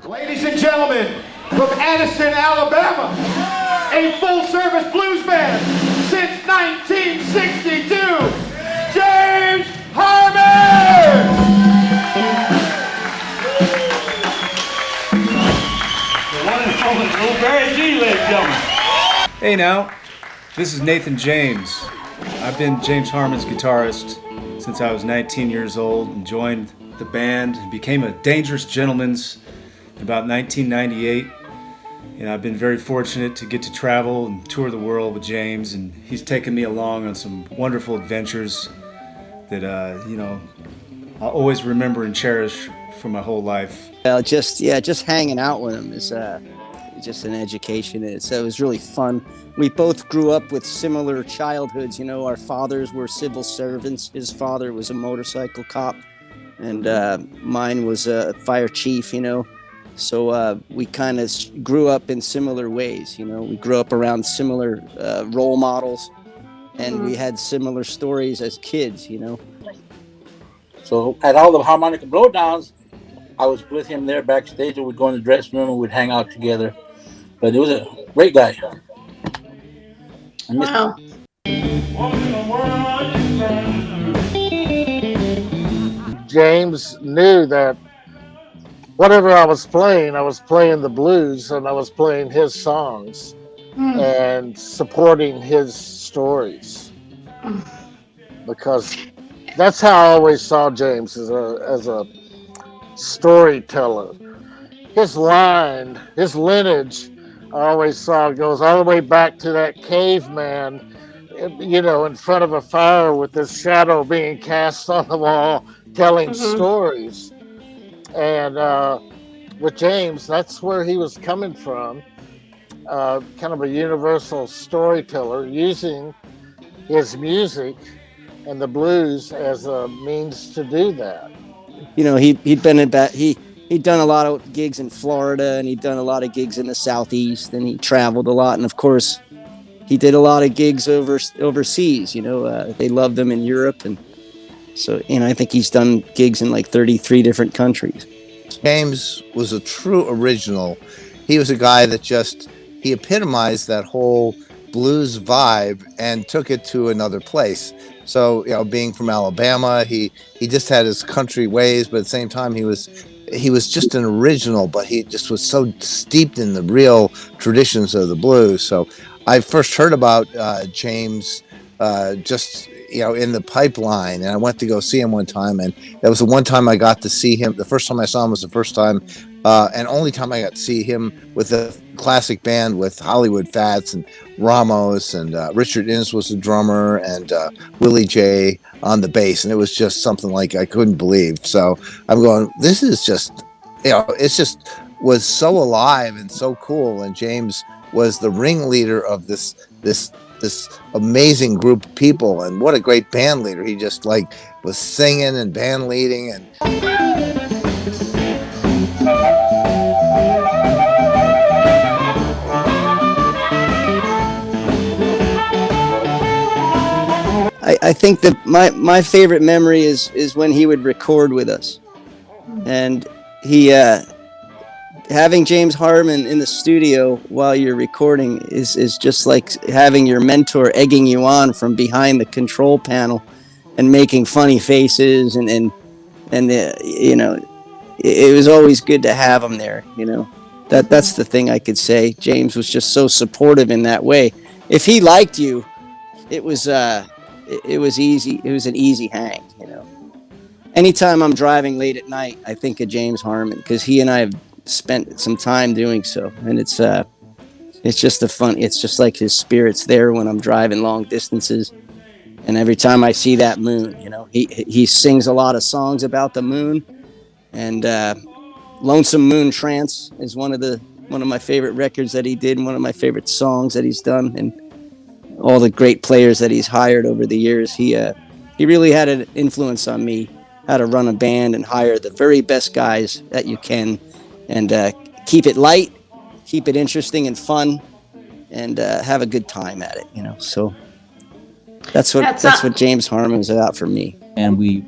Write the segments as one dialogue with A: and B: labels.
A: Ladies and gentlemen, from Addison, Alabama, a full-service blues band since 1962, James Harman!
B: The one and only Little Barry G, ladies and gentlemen.
C: Hey now, this is Nathan James. I've been James Harman's guitarist since I was 19 years old and joined the band and became a Dangerous Gentleman's in about 1998. And I've been very fortunate to get to travel and tour the world with James, and he's taken me along on some wonderful adventures that I'll always remember and cherish for my whole life.
D: Just hanging out with him is just an education. So it was really fun. We both grew up with similar childhoods. You know, our fathers were civil servants. His father was a motorcycle cop, and mine was a fire chief. You know, so we kind of grew up in similar ways. You know, we grew up around similar role models, and we had similar stories as kids. You know.
B: So at all the harmonica blowdowns, I was with him there backstage, and we'd go in the dressing room and we'd hang out together. But he was a great guy.
E: Wow.
F: James knew that whatever I was playing the blues, and I was playing his songs and supporting his stories. Because that's how I always saw James, as a storyteller. His lineage, I always saw goes all the way back to that caveman, you know, in front of a fire with his shadow being cast on the wall, telling stories. And with James, that's where he was coming from, kind of a universal storyteller, using his music and the blues as a means to do that.
D: You know, he'd done a lot of gigs in Florida, and he'd done a lot of gigs in the Southeast, and he traveled a lot. And of course, he did a lot of gigs overseas. You know, they loved him in Europe, and so, you know, I think he's done gigs in like 33 different countries.
G: James was a true original. He was a guy that he epitomized that whole blues vibe and took it to another place. So, you know, being from Alabama, he just had his country ways, but at the same time, he was just an original, but he just was so steeped in the real traditions of the blues. So I first heard about James just, you know, in the pipeline, and I went to go see him one time, and that was the one time I got to see him. The first time I saw him was the first time and only time I got to see him with a classic band with Hollywood Fats and RAMOS, and Richard Innes was the drummer, and Willie J on the bass, and it was just something like I couldn't believe. So I'm going, this is just, you know, it's just was so alive and so cool, and James was the ringleader of this amazing group of people, and what a great band leader. He just like was singing and band leading, and
D: I think that my favorite memory is when he would record with us, and he having James Harman in the studio while you're recording is just like having your mentor egging you on from behind the control panel and making funny faces, and you know, it was always good to have him there. You know, that's the thing I could say. James was just so supportive in that way. If he liked you, it was easy. It was an easy hang, you know. Anytime I'm driving late at night, I think of James Harman, because he and I have spent some time doing so, and it's just it's just like his spirit's there when I'm driving long distances. And every time I see that moon, you know, he sings a lot of songs about the moon, and Lonesome Moon Trance is one of my favorite records that he did, and one of my favorite songs that he's done. And all the great players that he's hired over the years, he really had an influence on me, how to run a band and hire the very best guys that you can, and keep it light, keep it interesting and fun, and have a good time at it, you know. So that's what James Harman was about for me.
E: and we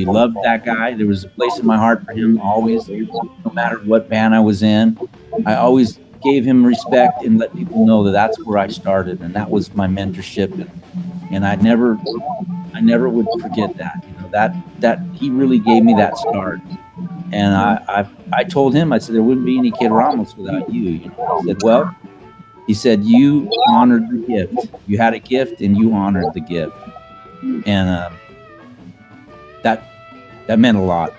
E: loved that guy. There was a place in my heart for him always, no matter what band I was in. I always gave him respect and let people know that that's where I started, and that was my mentorship, and I never would forget that. You know, that he really gave me that start. And I told him, I said, there wouldn't be any Kid Ramos without you. You know, he said, well, he said, you honored the gift. You had a gift and you honored the gift. And that meant a lot.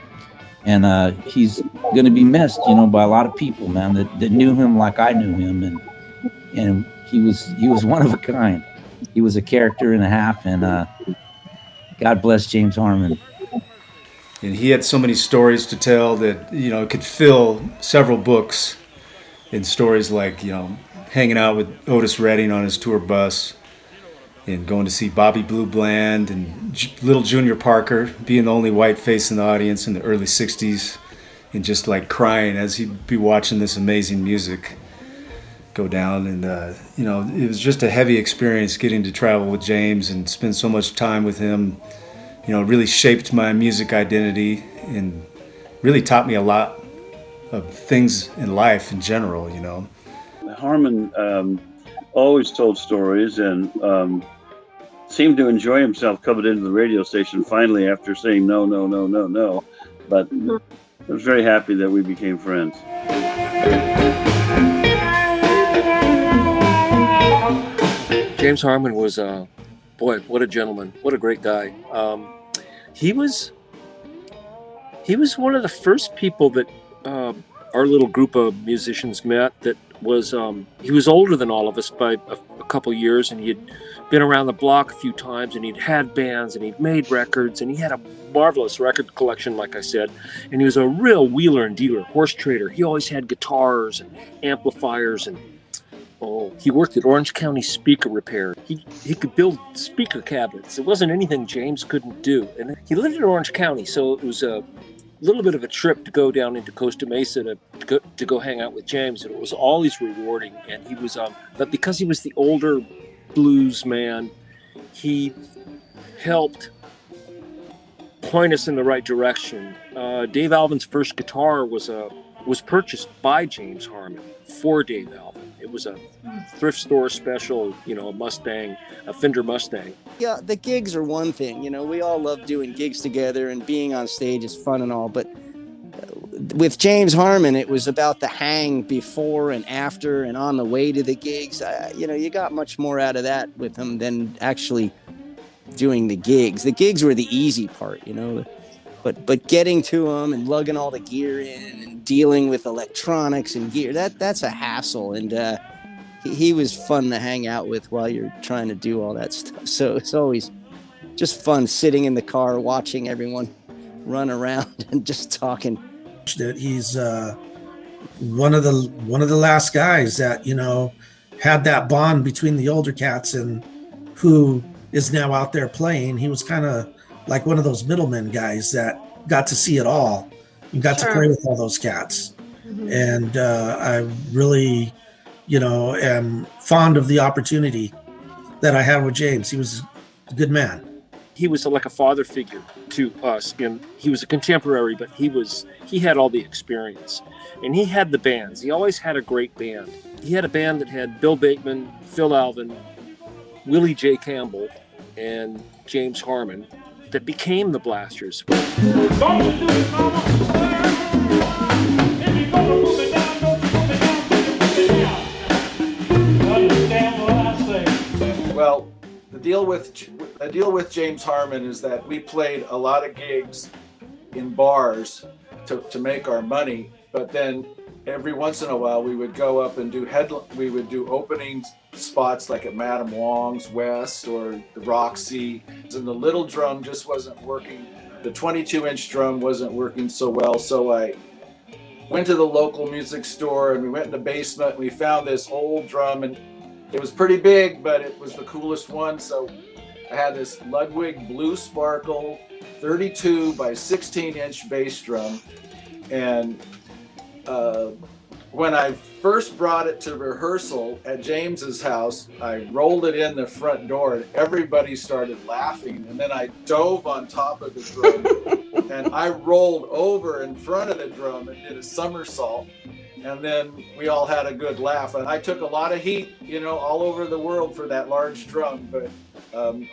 E: And he's going to be missed, you know, by a lot of people, man, that knew him like I knew him. And he was one of a kind. He was a character and a half. And God bless James Harman.
C: And he had so many stories to tell that, you know, could fill several books in stories like, you know, hanging out with Otis Redding on his tour bus and going to see Bobby Blue Bland and little Junior Parker being the only white face in the audience in the early 60s and just like crying as he'd be watching this amazing music go down. And, you know, it was just a heavy experience getting to travel with James and spend so much time with him. You know, it really shaped my music identity and really taught me a lot of things in life in general, you know.
H: Harman always told stories and seemed to enjoy himself coming into the radio station finally after saying no. But I was very happy that we became friends.
I: James Harman was boy, what a gentleman, what a great guy. He was one of the first people that our little group of musicians met. That was he was older than all of us by a couple years, and he had been around the block a few times, and he'd had bands, and he'd made records, and he had a marvelous record collection, like I said. And he was a real wheeler and dealer, horse trader. He always had guitars and amplifiers, and he worked at Orange County Speaker Repair. He could build speaker cabinets. It wasn't anything James couldn't do. And he lived in Orange County, so it was a little bit of a trip to go down into Costa Mesa to go hang out with James. And it was always rewarding. And he was, but because he was the older blues man, he helped point us in the right direction. Dave Alvin's first guitar was purchased by James Harman for Dave Alvin. It was a thrift store special, you know, a Fender Mustang.
D: Yeah, the gigs are one thing. You know, we all love doing gigs together and being on stage is fun and all. But with James Harman, it was about the hang before and after and on the way to the gigs. You know, you got much more out of that with him than actually doing the gigs. The gigs were the easy part, you know. But getting to them and lugging all the gear in and dealing with electronics and gear, that's a hassle. And he was fun to hang out with while you're trying to do all that stuff. So it's always just fun sitting in the car, watching everyone run around and just talking.
J: That he's one of the last guys that, you know, had that bond between the older cats and who is now out there playing. He was kind of like one of those middlemen guys that got to see it all and got to play with all those cats. Mm-hmm. And I really, you know, am fond of the opportunity that I had with James. He was a good man.
I: He was like a father figure to us, and he was a contemporary, but he had all the experience, and he had the bands. He always had a great band. He had a band that had Bill Bateman, Phil Alvin, Willie J. Campbell, and James Harman that became the Blasters.
K: Well, the deal with James Harman is that we played a lot of gigs in bars to make our money, but then every once in a while we would go up and we would do opening spots like at Madame Wong's West or the Roxy, and the little drum just wasn't working. The 22-inch drum wasn't working so well, so I went to the local music store and we went in the basement and we found this old drum, and it was pretty big, but it was the coolest one. So I had this Ludwig Blue Sparkle 32 by 16-inch bass drum, and when I first brought it to rehearsal at James's house, I rolled it in the front door and everybody started laughing. And then I dove on top of the drum and I rolled over in front of the drum and did a somersault. And then we all had a good laugh. And I took a lot of heat, all over the world for that large drum, but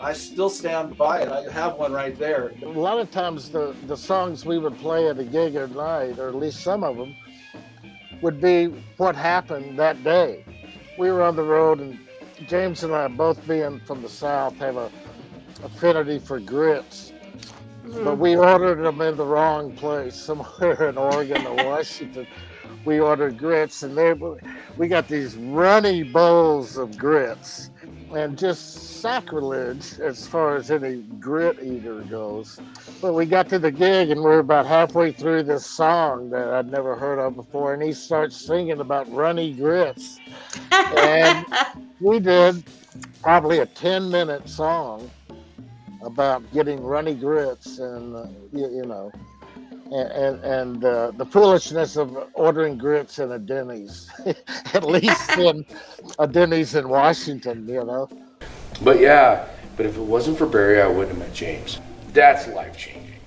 K: I still stand by it. I have one right there.
F: A lot of times the songs we would play at a gig at night, or at least some of them, would be what happened that day. We were on the road, and James and I, both being from the South, have a affinity for grits. But we ordered them in the wrong place, somewhere in Oregon or Washington. We ordered grits, and we got these runny bowls of grits, and just sacrilege as far as any grit eater goes. But we got to the gig, and we're about halfway through this song that I'd never heard of before, and he starts singing about runny grits. And we did probably a 10-minute song about getting runny grits, and and the foolishness of ordering grits in a Denny's, at least in a Denny's in Washington,
L: But if it wasn't for Barry, I wouldn't have met James. That's life-changing.